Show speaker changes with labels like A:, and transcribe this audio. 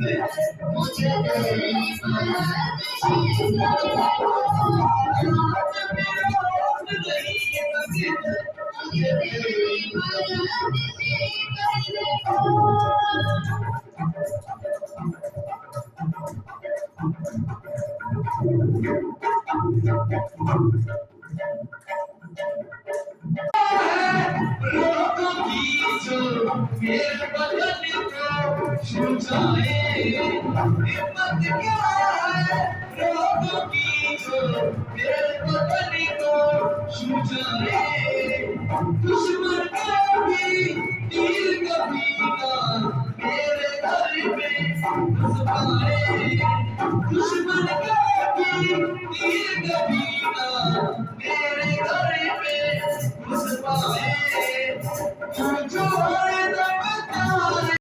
A: मुझे तेरी बात मुझे तेरी रोगों की जो मेरे बदन को छू जाए, हिम्मत क्या है रोगों की जो मेरे बदन को छू जाए। दुश्मन का भी तीर कभी ना मेरे घर में घुस पाए, दुश्मन का